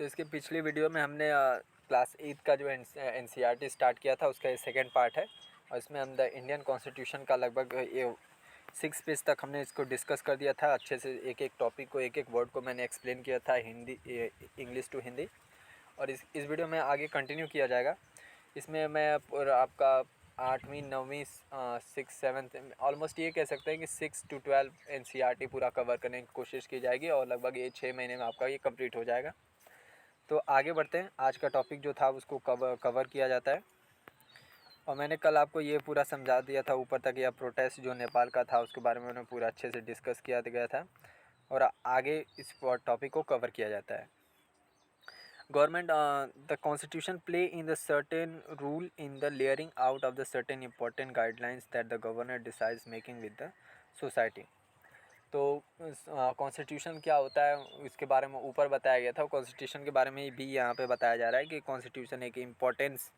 तो इसके पिछली वीडियो में हमने क्लास 8 का जो एनसीईआरटी स्टार्ट किया था उसका ये सेकेंड पार्ट है और इसमें हम द इंडियन कॉन्स्टिट्यूशन का लगभग ये 6 पेज तक हमने इसको डिस्कस कर दिया था अच्छे से। एक एक टॉपिक को एक एक वर्ड को मैंने एक्सप्लेन किया था हिंदी इंग्लिश टू हिंदी। और इस वीडियो में आगे कंटिन्यू किया जाएगा। इसमें मैं आपका 8वीं 9वीं 6 7 ऑलमोस्ट ये कह सकते हैं कि 6 to 12 एनसीईआरटी पूरा कवर करने की कोशिश की जाएगी और लगभग ये 6 महीने में आपका ये कंप्लीट हो जाएगा। तो आगे बढ़ते हैं। आज का टॉपिक जो था उसको कवर किया जाता है और मैंने कल आपको ये पूरा समझा दिया था ऊपर तक। यह प्रोटेस्ट जो नेपाल का था उसके बारे में मैंने पूरा अच्छे से डिस्कस किया गया था और आगे इस टॉपिक को कवर किया जाता है। Government the constitution play in the certain rule in the layering out of the certain important guidelines that the governor decides making with the society. तो कॉन्स्टिट्यूशन क्या होता है इसके बारे में ऊपर बताया गया था। कॉन्स्टिट्यूशन के बारे में भी यहाँ पे बताया जा रहा है कि कॉन्स्टिट्यूशन एक इम्पोर्टेंस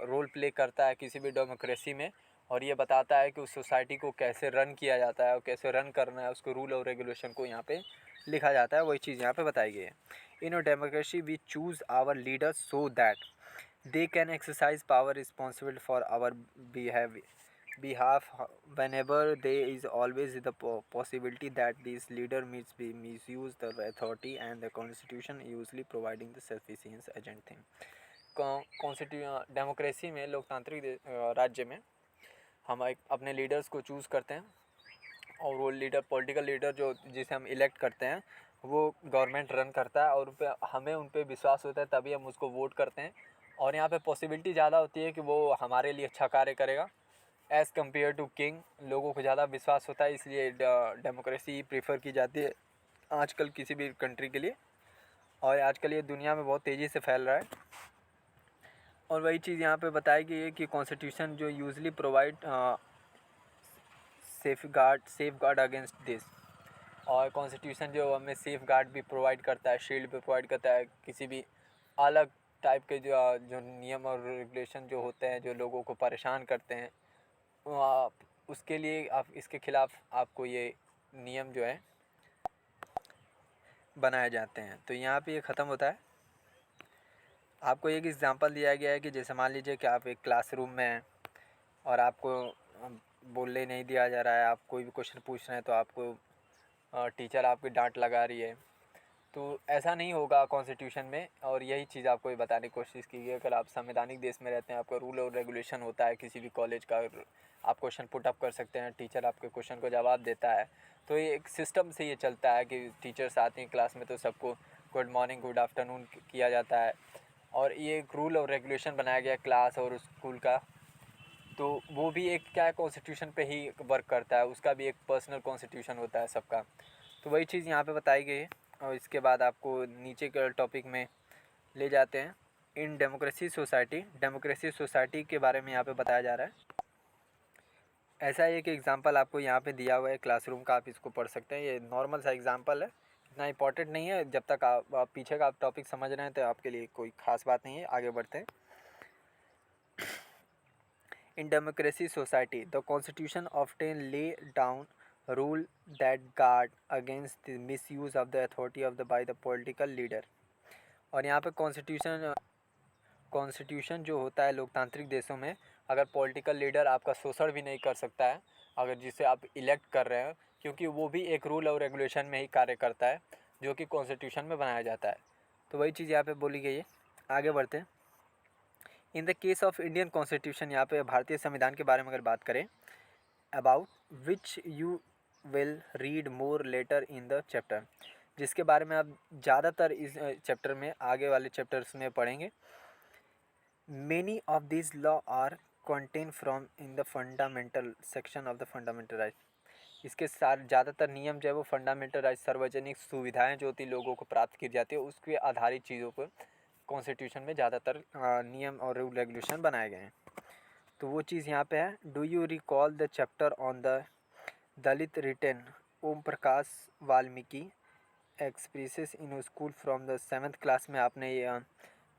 रोल प्ले करता है किसी भी डेमोक्रेसी में और ये बताता है कि उस सोसाइटी को कैसे रन किया जाता है और कैसे रन करना है, उसको रूल और रेगुलेशन को यहाँ पे लिखा जाता है। वही चीज़ यहाँ पे बताई गई है। In a democracy we choose our leaders so that they can exercise power responsible for our behalf whenever there is always the possibility that these leader misuse the authority and the constitution usually providing the sufficient agent thing। Democracy में लोकतांत्रिक राज्य में हम अपने leaders को choose करते हैं और वो लीडर पॉलिटिकल लीडर जो जिसे हम इलेक्ट करते हैं वो गवर्नमेंट रन करता है और हमें उन पर विश्वास होता है तभी हम उसको वोट करते हैं और यहाँ पे पॉसिबिलिटी ज़्यादा होती है कि वो हमारे लिए अच्छा कार्य करेगा एज़ कम्पेयर टू किंग। लोगों को ज़्यादा विश्वास होता है इसलिए डेमोक्रेसी प्रीफर की जाती है आजकल किसी भी कंट्री के लिए और आजकल ये दुनिया में बहुत तेज़ी से फैल रहा है। और वही चीज़ यहाँ पे बताई गई है कि कॉन्स्टिट्यूशन जो usually provide safe guard against this और कॉन्स्टिट्यूशन जो हमें सेफ गार्ड भी प्रोवाइड करता है, शील्ड भी प्रोवाइड करता है किसी भी अलग टाइप के जो नियम और रेगुलेशन जो होते हैं जो लोगों को परेशान करते हैं उसके लिए आप इसके ख़िलाफ़ आपको ये नियम जो है बनाए जाते हैं। तो यहाँ पे ये ख़त्म होता है। आपको एक एग्जांपल दिया गया है कि जैसे मान लीजिए कि आप एक क्लासरूम में हैं और आपको बोलने नहीं दिया जा रहा है, आप कोई भी क्वेश्चन पूछ रहे हैं तो आपको टीचर आपकी डांट लगा रही है। तो ऐसा नहीं होगा कॉन्स्टिट्यूशन में और यही चीज़ आपको बताने की कोशिश की गई है। अगर आप संवैधानिक देश में रहते हैं, आपका रूल और रेगुलेशन होता है किसी भी कॉलेज का, आप क्वेश्चन पुट अप कर सकते हैं, टीचर आपके क्वेश्चन को जवाब देता है। तो ये एक सिस्टम से ये चलता है कि टीचर्स आते हैं क्लास में तो सबको गुड मॉर्निंग गुड आफ्टरनून किया जाता है और ये एक रूल और रेगुलेशन बनाया गया क्लास और स्कूल का। तो वो भी एक क्या है कॉन्स्टिट्यूशन पे ही वर्क करता है, उसका भी एक पर्सनल कॉन्स्टिट्यूशन होता है सबका। तो वही चीज़ यहाँ पे बताई गई है और इसके बाद आपको नीचे के टॉपिक में ले जाते हैं। इन डेमोक्रेसी सोसाइटी के बारे में यहाँ पे बताया जा रहा है। ऐसा एक एग्जांपल आपको यहाँ पे दिया हुआ है क्लासरूम का, आप इसको पढ़ सकते हैं। ये नॉर्मल सा एग्जांपल है, इतना इंपॉर्टेंट नहीं है। जब तक आप पीछे का आप टॉपिक समझ रहे हैं तो आपके लिए कोई ख़ास बात नहीं है। आगे बढ़ते हैं। In democracy society, the constitution often lay down rule that guard against the misuse of the authority of the by the political leader। और यहाँ पे कॉन्स्टिट्यूशन जो होता है लोकतांत्रिक देशों में, अगर पॉलिटिकल लीडर आपका शोषण भी नहीं कर सकता है अगर जिसे आप इलेक्ट कर रहे हैं, क्योंकि वो भी एक रूल और रेगुलेशन में ही कार्य करता है जो कि कॉन्स्टिट्यूशन में बनाया जाता है। तो वही चीज़ यहाँ पे बोली गई है। आगे बढ़ते हैं। In the case of Indian constitution, यहाँ पे भारतीय संविधान के बारे में अगर बात करें, about which you will read more later in the chapter, जिसके बारे में आप ज़्यादातर इस चैप्टर में आगे वाले चैप्टर्स में पढ़ेंगे। Many of this law are contain from in the fundamental section of the fundamental right. इसके साथ ज़्यादातर नियम जो है वो फंडामेंटल राइट, सार्वजनिक सुविधाएं जो होती लोगों को प्राप्त की जाती है उसके आधारित चीज़ों पर कॉन्स्टिट्यूशन में ज़्यादातर नियम और रूल रेगुलेशन बनाए गए हैं। तो वो चीज़ यहाँ पे है। Do you recall the chapter on the Dalit return Om Prakash Valmiki expresses in school from the 7th class में आपने ये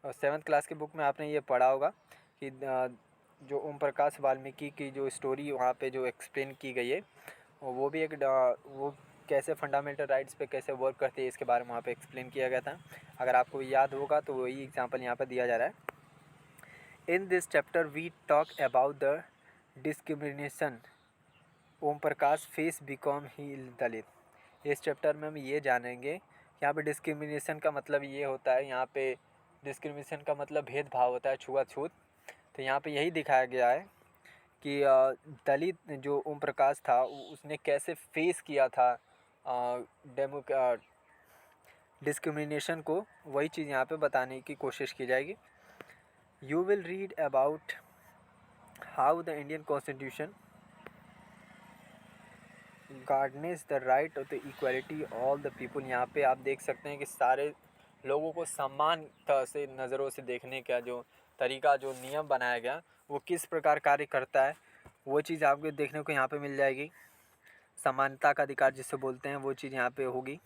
7th क्लास की बुक में आपने ये पढ़ा होगा कि जो ओम प्रकाश वाल्मीकि की जो स्टोरी वहाँ पे जो एक्सप्लेन की गई है वो भी एक वो कैसे फंडामेंटल राइट्स पे कैसे वर्क करती है इसके बारे में वहाँ पे एक्सप्लेन किया गया था। अगर आपको याद होगा तो वही एग्जांपल यहाँ पर दिया जा रहा है। In this chapter we talk about the discrimination Om Prakash face because he Dalit. इस चैप्टर में हम ये जानेंगे यहाँ पे डिस्क्रिमिनेशन का मतलब ये होता है, यहाँ पे डिस्क्रिमिनेशन का मतलब भेदभाव होता है, छुआछूत। तो यहाँ पे यही दिखाया गया है कि दलित जो ओम प्रकाश था उसने कैसे फेस किया था डेमो डिस्क्रिमिनेशन को, वही चीज़ यहाँ पे बताने की कोशिश की जाएगी। You will read about how the Indian constitution guarantees the right of the equality all the people. यहाँ पे आप देख सकते हैं कि सारे लोगों को समान से नज़रों से देखने का जो तरीका, जो नियम बनाया गया वो किस प्रकार कार्य करता है, वो चीज़ आपको देखने को यहाँ पे मिल जाएगी। समानता का अधिकार जिसे बोलते हैं वो चीज़ यहाँ पे होगी।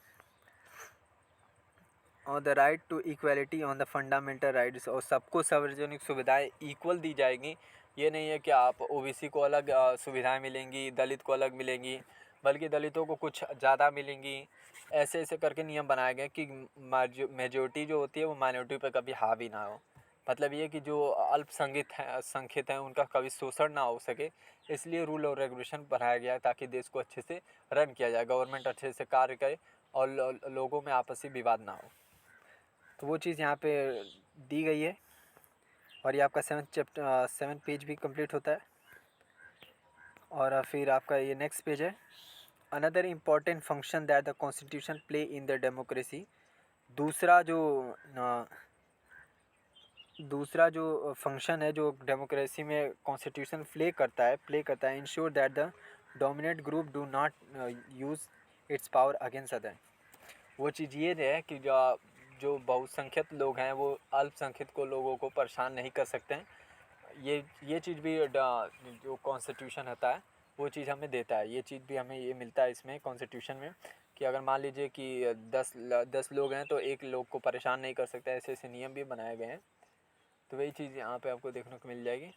और the right to equality on the fundamental rights, और सबको सार्वजनिक सुविधाएं इक्वल दी जाएगी। ये नहीं है कि आप ओबीसी को अलग सुविधाएं मिलेंगी, दलित को अलग मिलेंगी, बल्कि दलितों को कुछ ज़्यादा मिलेंगी। ऐसे ऐसे करके नियम बनाए गए कि मेजोरिटी जो होती है वो माइनॉरिटी पर कभी हावी ना हो। मतलब ये कि जो संख्यित हैं उनका कभी शोषण ना हो सके, इसलिए रूल और रेगुलेशन बनाया गया है ताकि देश को अच्छे से रन किया जाए, गवर्नमेंट अच्छे से कार्य करे और लोगों में आपसी विवाद ना हो। तो वो चीज़ यहाँ पे दी गई है। और ये आपका 7 पेज भी कंप्लीट होता है। और फिर आपका ये नेक्स्ट पेज है, another important function that the constitution play in the democracy. दूसरा जो फंक्शन है जो डेमोक्रेसी में कॉन्स्टिट्यूशन प्ले करता है, ensure that the dominate group do not use it's power against other. वो चीज़ ये है कि जो बहुसंख्यक लोग हैं वो अल्पसंख्यक को लोगों को परेशान नहीं कर सकते हैं। ये चीज़ भी जो कॉन्स्टिट्यूशन होता है वो चीज़ हमें देता है। ये चीज़ भी हमें ये मिलता है इसमें कॉन्स्टिट्यूशन में कि अगर मान लीजिए कि 10 लोग हैं तो एक लोग को परेशान नहीं कर सकता, ऐसे ऐसे नियम भी बनाए गए हैं। तो वही चीज़ यहाँ पे आपको देखने को मिल जाएगी।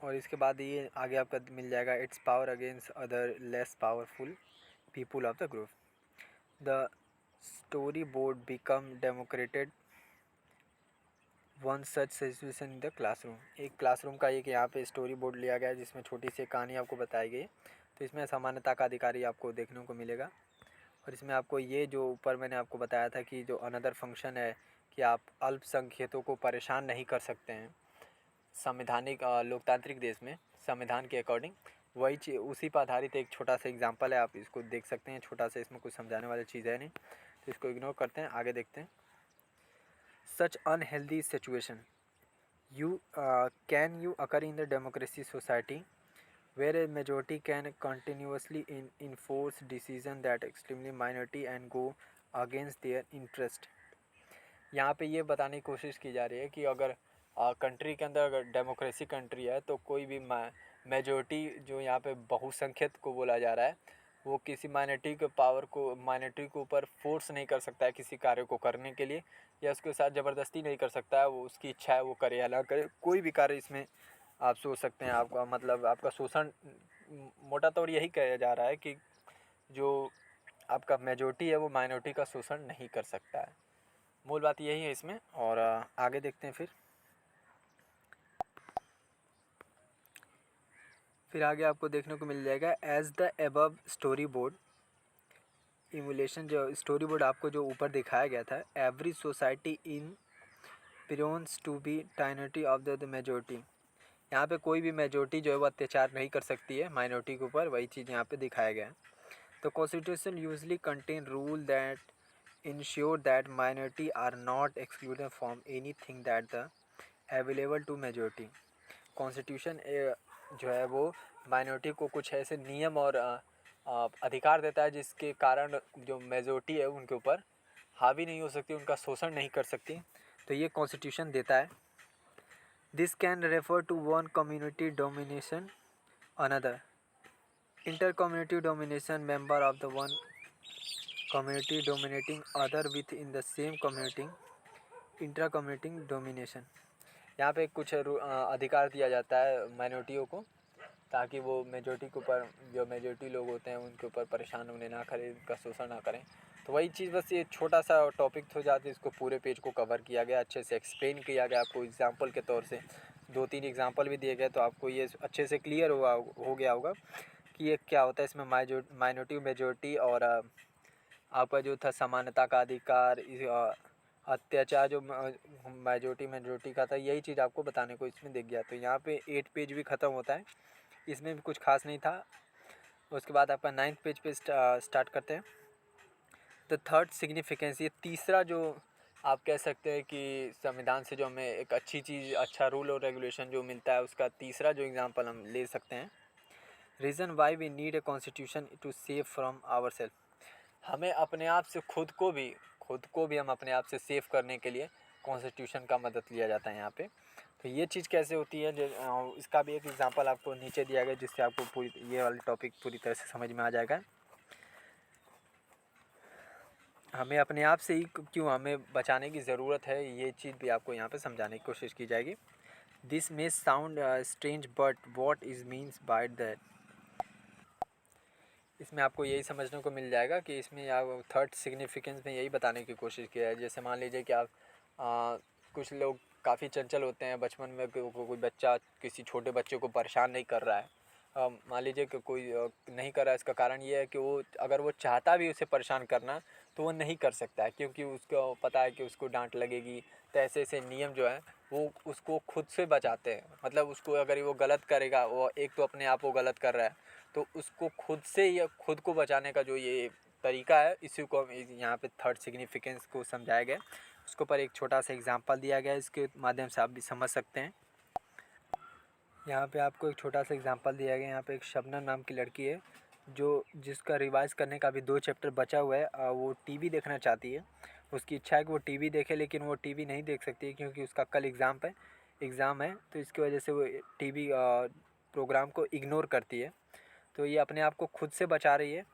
और इसके बाद ये आगे आपका मिल जाएगा, it's power against other less powerful people of the group. The storyboard become demonstrated one such situation in the classroom. एक क्लासरूम का एक यहाँ पे स्टोरी बोर्ड लिया गया है जिसमें छोटी सी कहानी आपको बताई गई है। तो इसमें समानता का अधिकारी आपको देखने को मिलेगा। और इसमें आपको ये जो ऊपर मैंने आपको बताया था कि जो अनदर फंक्शन है कि आप अल्पसंख्यकों को परेशान नहीं कर सकते हैं संवैधानिक लोकतांत्रिक देश में संविधान के अकॉर्डिंग, वही चीज़ उसी पर आधारित एक छोटा सा एग्जांपल है। आप इसको देख सकते हैं, छोटा सा, इसमें कुछ समझाने वाली चीज़ है नहीं, तो इसको इग्नोर करते हैं, आगे देखते हैं। Such unhealthy situation can you occur in the democracy society where a majority can continuously enforce decision that extremely minority and go against their interest। यहाँ पे ये बताने की कोशिश की जा रही है कि अगर कंट्री के अंदर अगर डेमोक्रेसी कंट्री है तो कोई भी मेजोरिटी जो यहाँ पे बहुसंख्यक को बोला जा रहा है वो किसी माइनॉरिटी के ऊपर फोर्स नहीं कर सकता है किसी कार्य को करने के लिए, या उसके साथ ज़बरदस्ती नहीं कर सकता है। वो उसकी इच्छा है वो करे या ना करे, कोई भी कार्य इसमें आप सोच सकते हैं। आपका मतलब आपका शोषण, मोटा तौर यही कहा जा रहा है कि जो आपका मेजोरिटी है वो माइनॉरिटी का शोषण नहीं कर सकता है। मूल बात यही है इसमें। और आगे देखते हैं। फिर आगे आपको देखने को मिल जाएगा, as the above storyboard emulation. जो स्टोरी बोर्ड आपको जो ऊपर दिखाया गया था, every society in prone to be टाइनिटी ऑफ द मेजोरिटी। यहाँ पे कोई भी मेजोरिटी जो है वो अत्याचार नहीं कर सकती है माइनॉरिटी के ऊपर, वही चीज़ यहाँ पे दिखाया गया है। तो constitution usually contain rule that ensure that minority are not excluded from any thing that the available to majority. Constitution जो है वो माइनॉरिटी को कुछ ऐसे नियम और अधिकार देता है जिसके कारण जो मेजोरिटी है उनके ऊपर हावी नहीं हो सकती, उनका शोषण नहीं कर सकती। तो ये कॉन्स्टिट्यूशन देता है। This can refer to one community domination another, inter community domination, member of the one community dominating other with in the same community, intra community domination. यहाँ पे कुछ अधिकार दिया जाता है माइनॉरिटियों को ताकि वो मेजॉरिटी के ऊपर, जो मेजॉरिटी लोग होते हैं उनके ऊपर परेशान होने ना करें, उनका शोषण ना करें। तो वही चीज़, बस ये छोटा सा टॉपिक हो जाती है, इसको पूरे पेज को कवर किया गया, अच्छे से एक्सप्लेन किया गया आपको एग्जांपल के तौर से, 2-3 एग्जांपल भी दिए गए, तो आपको ये अच्छे से क्लियर हो गया होगा कि ये क्या होता है। इसमें माइनॉरिटी, मेजॉरिटी और आपका जो था समानता का अधिकार, अत्याचार जो मेजॉरिटी का था, यही चीज़ आपको बताने को इसमें दिख गया। तो यहाँ पे 8 पेज भी ख़त्म होता है, इसमें भी कुछ खास नहीं था। उसके बाद आपका 9th पेज पे स्टार्ट करते हैं। द थर्ड सिग्निफिकेंस, ये तीसरा जो आप कह सकते हैं कि संविधान से जो हमें एक अच्छी चीज़, अच्छा रूल और रेगुलेशन जो मिलता है, उसका तीसरा जो एग्जांपल हम ले सकते हैं, reason why we need a constitution to save from our self. हमें अपने आप से खुद को भी हम अपने आप से सेव करने के लिए कॉन्स्टिट्यूशन का मदद लिया जाता है यहाँ पे। तो ये चीज़ कैसे होती है, जो इसका भी एक एग्जांपल आपको नीचे दिया गया, जिससे आपको पूरी ये वाली टॉपिक पूरी तरह से समझ में आ जाएगा। हमें अपने आप से ही क्यों हमें बचाने की ज़रूरत है, ये चीज़ भी आपको यहाँ पे समझाने की कोशिश की जाएगी। This may sound strange but what is means by that. इसमें आपको यही समझने को मिल जाएगा कि इसमें आप थर्ड सिग्निफिकेंस में यही बताने की कोशिश किया है। जैसे मान लीजिए कि आप कुछ लोग काफ़ी चंचल होते हैं, बचपन में कोई बच्चा किसी छोटे बच्चे को परेशान नहीं कर रहा है, मान लीजिए कि कोई नहीं कर रहा है, इसका कारण ये है कि वो अगर वो चाहता भी उसे परेशान करना तो वो नहीं कर सकता है, क्योंकि उसको पता है कि उसको डांट लगेगी। तो ऐसे ऐसे नियम जो है वो उसको खुद से बचाते हैं। मतलब उसको अगर वो गलत करेगा, वो एक तो अपने आप वो गलत कर रहा है, तो उसको खुद से या खुद को बचाने का जो ये तरीका है, इसी को यहाँ पे थर्ड सिग्निफिकेंस को समझाया गया। उसके ऊपर एक छोटा सा एग्जांपल दिया गया है, इसके माध्यम से आप भी समझ सकते हैं। यहाँ पे आपको एक छोटा सा एग्जांपल दिया गया है। यहाँ पे एक शबनम नाम की लड़की है, जो जिसका रिवाइज करने का अभी 2 चैप्टर बचा हुआ है। वो टीवी देखना चाहती है, उसकी इच्छा है कि वो टीवी देखे, लेकिन वो टीवी नहीं देख सकती है क्योंकि उसका कल एग्ज़ाम है। तो इसकी वजह से वो टीवी प्रोग्राम को इग्नोर करती है। तो ये अपने आप को खुद से बचा रही है,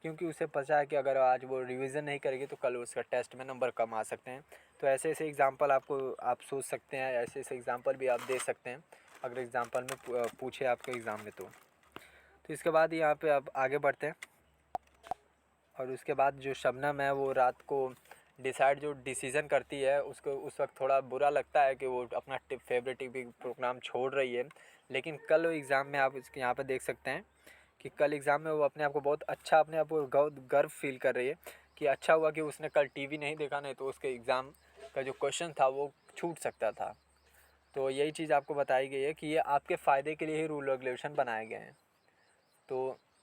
क्योंकि उसे पता है कि अगर आज वो रिवीजन नहीं करेगी तो कल उसका टेस्ट में नंबर कम आ सकते हैं। तो ऐसे ऐसे एग्जांपल आप सोच सकते हैं, ऐसे ऐसे एग्जांपल भी आप दे सकते हैं अगर एग्जांपल में पूछे आपके एग्ज़ाम में। तो इसके बाद यहाँ पे अब आगे बढ़ते हैं। और उसके बाद जो शबनम है वो रात को जो डिसीज़न करती है, उसको उस वक्त थोड़ा बुरा लगता है कि वो अपना फेवरेट टीवी प्रोग्राम छोड़ रही है। लेकिन कल एग्ज़ाम में आप इसके यहाँ पे देख सकते हैं कि कल एग्ज़ाम में वो अपने आप को बहुत अच्छा, अपने आप को गर्व फील कर रही है कि अच्छा हुआ कि उसने कल टीवी नहीं देखा, नहीं तो उसके एग्ज़ाम का जो क्वेश्चन था वो छूट सकता था। तो यही चीज़ आपको बताई गई है कि ये आपके फ़ायदे के लिए ही रूल रेगुलेशन बनाए गए हैं। तो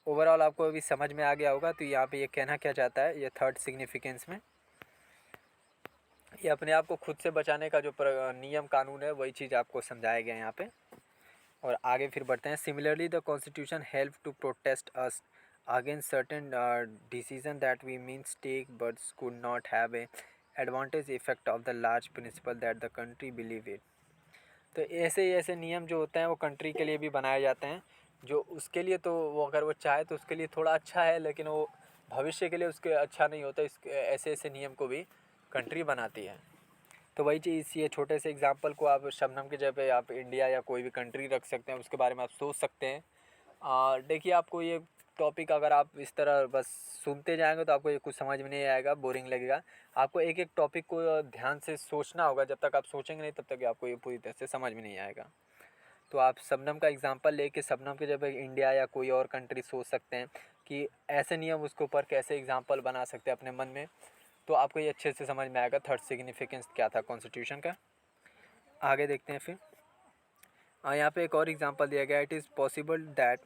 ओवरऑल आपको अभी समझ में आ गया होगा। तो यहाँ पे ये कहना क्या चाहता है, ये थर्ड सिग्निफिकेंस में ये अपने आप को खुद से बचाने का जो नियम कानून है, वही चीज़ आपको समझाया गया है यहाँ पे। और आगे फिर बढ़ते हैं। Similarly the constitution help to protest us against certain decision that we means take but could not have a advantage effect of the large principle that the country believe it. तो ऐसे ऐसे नियम जो होते हैं वो कंट्री के लिए भी बनाए जाते हैं, जो उसके लिए तो वो अगर वो चाहे तो उसके लिए थोड़ा अच्छा है, लेकिन वो भविष्य के लिए उसके अच्छा नहीं होता। इस ऐसे ऐसे नियम को भी कंट्री बनाती है। तो वही चीज़, ये छोटे से एग्जांपल को आप शबनम की जगह पे आप इंडिया या कोई भी कंट्री रख सकते हैं, उसके बारे में आप सोच सकते हैं। देखिए, आपको ये टॉपिक अगर आप इस तरह बस सुनते जाएंगे तो आपको ये कुछ समझ में नहीं आएगा, बोरिंग लगेगा। आपको एक एक टॉपिक को ध्यान से सोचना होगा। जब तक आप सोचेंगे नहीं तब तक आपको ये पूरी तरह से समझ में नहीं आएगा। तो आप शबनम का एग्जांपल लेके शबनम की जगह इंडिया या कोई और कंट्री सोच सकते हैं कि ऐसे नियम उसके ऊपर कैसे एग्जाम्पल बना सकते हैं अपने मन में। तो आपको ये अच्छे से समझ में आएगा थर्ड सिग्निफिकेंस क्या था कॉन्स्टिट्यूशन का। आगे देखते हैं फिर। यहाँ पे एक और एग्जांपल दिया गया, it is possible that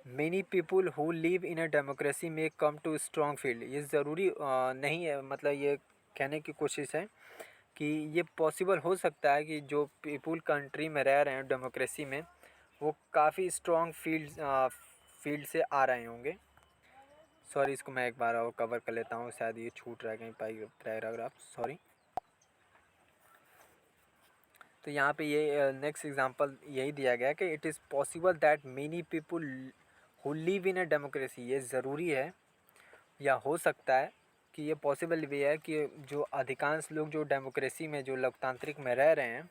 many people who live in a democracy में कम टू स्ट्रॉन्ग फील्ड। ये ज़रूरी नहीं है, मतलब ये कहने की कोशिश है कि ये पॉसिबल हो सकता है कि जो पीपुल कंट्री में रह रहे हैं डेमोक्रेसी में, वो काफ़ी स्ट्रॉन्ग फील्ड से आ रहे होंगे। सॉरी, इसको मैं एक बार और कवर कर लेता हूँ, शायद ये छूट रहा है कहीं पैराग्राफ, सॉरी। तो यहाँ पे ये नेक्स्ट एग्जांपल यही दिया गया है कि it is possible that many people who live in a democracy. ये ज़रूरी है या हो सकता है कि ये पॉसिबल भी है कि जो अधिकांश लोग जो डेमोक्रेसी में, जो लोकतांत्रिक में रह रहे हैं,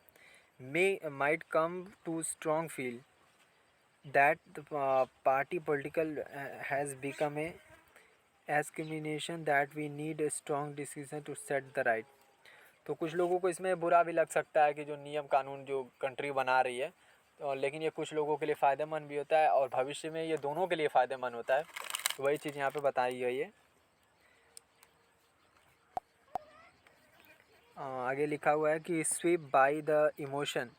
may might come to strong feel that party political has become a discrimination that we need a strong decision to set the right। तो कुछ लोगों को इसमें बुरा भी लग सकता है कि जो नियम कानून जो कंट्री बना रही है, तो लेकिन ये कुछ लोगों के लिए फ़ायदेमंद भी होता है और भविष्य में ये दोनों के लिए फ़ायदेमंद होता है। तो वही चीज़ यहाँ पे बताई गई है। आगे लिखा हुआ है कि sweep by the emotion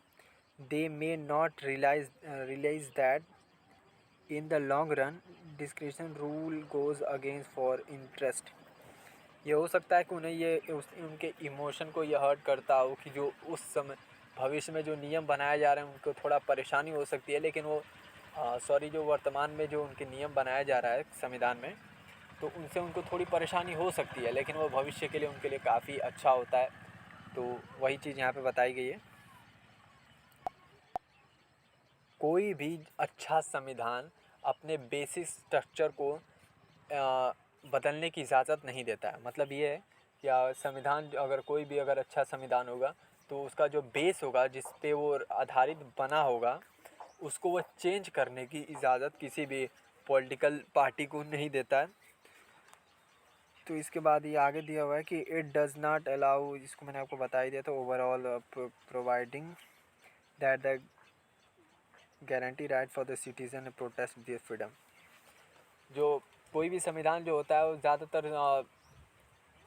they may not realise that in the long run description rule goes against for interest. ये हो सकता है कि उन्हें ये उनके इमोशन को ये हर्ट करता हो कि जो उस समय भविष्य में जो नियम बनाए जा रहे हैं उनको थोड़ा परेशानी हो सकती है, लेकिन वो जो वर्तमान में जो उनके नियम बनाया जा रहा है संविधान में, तो उनसे उनको थोड़ी परेशानी हो सकती है, लेकिन वो भविष्य के लिए उनके लिए काफ़ी अच्छा होता है। तो वही चीज़ यहाँ पे बताई गई है। कोई भी अच्छा संविधान अपने बेसिक स्ट्रक्चर को बदलने की इजाज़त नहीं देता है। मतलब ये है कि संविधान अगर कोई भी अगर अच्छा संविधान होगा तो उसका जो बेस होगा जिस पे वो आधारित बना होगा उसको वो चेंज करने की इजाज़त किसी भी पॉलिटिकल पार्टी को नहीं देता है। तो इसके बाद ये आगे दिया हुआ है कि इट डज़ नॉट अलाउ, इसको मैंने आपको बता ही दिया था, overall providing that the guarantee right for the citizen protest this freedom. जो कोई भी संविधान जो होता है वो ज़्यादातर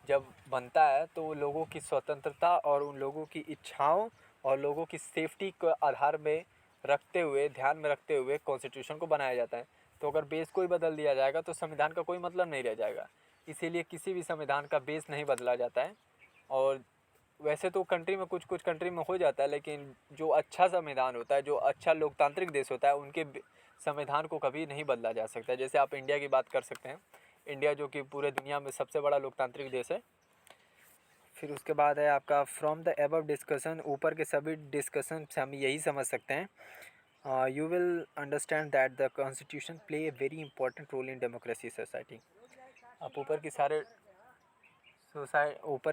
जब बनता है तो वो लोगों की स्वतंत्रता और उन लोगों की इच्छाओं और लोगों की सेफ्टी को आधार में रखते हुए, ध्यान में रखते हुए कॉन्स्टिट्यूशन को बनाया जाता है। तो अगर बेस को ही बदल दिया जाएगा तो संविधान का कोई मतलब नहीं रह जाएगा। इसीलिए किसी भी संविधान का बेस नहीं बदला जाता है। और वैसे तो कंट्री में कुछ कंट्री में हो जाता है, लेकिन जो अच्छा संविधान होता है, जो अच्छा लोकतांत्रिक देश होता है, उनके संविधान को कभी नहीं बदला जा सकता। जैसे आप इंडिया की बात कर सकते हैं, इंडिया जो कि पूरे दुनिया में सबसे बड़ा लोकतांत्रिक देश है। फिर उसके बाद है आपका फ्रॉम द एबव डिस्कशन, ऊपर के सभी डिस्कशन से हम यही समझ सकते हैं, you will understand that the constitution play a very important role in democracy society. आप ऊपर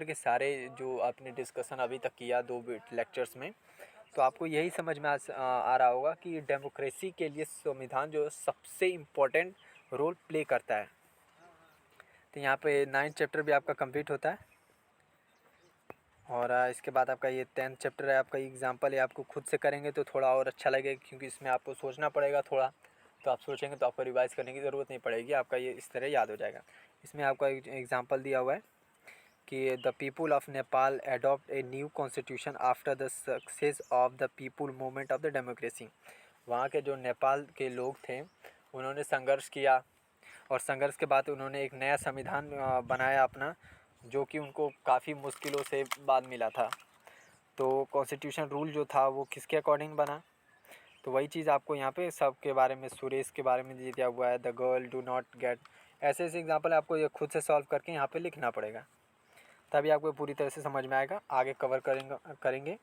के सारे जो आपने डिस्कशन अभी तक किया 2 लेक्चर्स में, तो आपको यही समझ में आ रहा होगा कि डेमोक्रेसी के लिए संविधान जो सबसे इम्पोर्टेंट रोल प्ले करता है। तो यहाँ पे 9th चैप्टर भी आपका कंप्लीट होता है। और इसके बाद आपका ये 10th चैप्टर है, आपका एग्जाम्पल है, आपको खुद से करेंगे तो थोड़ा और अच्छा लगेगा, क्योंकि इसमें आपको सोचना पड़ेगा थोड़ा। तो आप सोचेंगे तो आपको रिवाइज़ करने की ज़रूरत नहीं पड़ेगी, आपका ये इस तरह याद हो जाएगा। इसमें आपका एग्जाम्पल दिया हुआ है कि the people of Nepal adopt a new constitution after the success of the people movement of the democracy. वहाँ के जो नेपाल के लोग थे उन्होंने संघर्ष किया और संघर्ष के बाद उन्होंने एक नया संविधान बनाया अपना, जो कि उनको काफ़ी मुश्किलों से बाद मिला था। तो कॉन्स्टिट्यूशन रूल जो था वो किसके अकॉर्डिंग बना, तो वही चीज़ आपको यहाँ पे सब के बारे में, सुरेश के बारे में दिया हुआ है। The girl do not gate, ऐसे ऐसे एग्जाम्पल आपको ये खुद से सॉल्व करके यहाँ पे लिखना पड़ेगा, तभी आपको पूरी तरह से समझ में आएगा। आगे कवर करेंगे।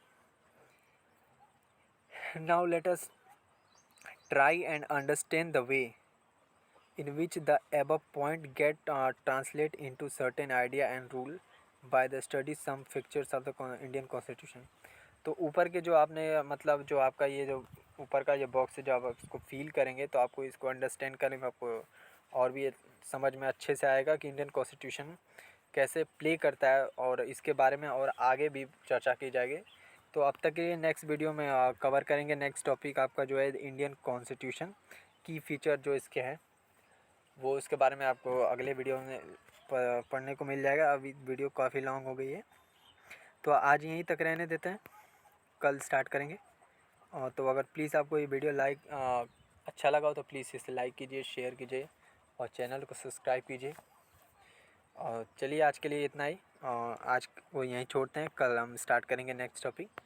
Now let us try and understand the way in which the above point get translate into certain idea and rule by the study some features of the Indian Constitution। तो ऊपर के जो आपने मतलब जो आपका ये जो ऊपर का ये बॉक्स है, जो आप इसको फील करेंगे तो आपको इसको अंडरस्टैंड करने में आपको और भी समझ में अच्छे से आएगा कि इंडियन कॉन्स्टिट्यूशन कैसे प्ले करता है, और इसके बारे में और आगे भी चर्चा की जाएगी। तो अब तक के नेक्स्ट वीडियो में कवर करेंगे। नेक्स्ट टॉपिक आपका जो है इंडियन कॉन्स्टिट्यूशन की फीचर जो इसके हैं, वो इसके बारे में आपको अगले वीडियो में पढ़ने को मिल जाएगा। अभी वीडियो काफ़ी लॉन्ग हो गई है, तो आज यहीं तक रहने देते हैं, कल स्टार्ट करेंगे। तो अगर प्लीज़ आपको ये वीडियो अच्छा लगा हो तो प्लीज़ इसे लाइक कीजिए, शेयर कीजिए और चैनल को सब्सक्राइब कीजिए। और चलिए आज के लिए इतना ही, आज वो यहीं छोड़ते हैं, कल हम स्टार्ट करेंगे नेक्स्ट टॉपिक।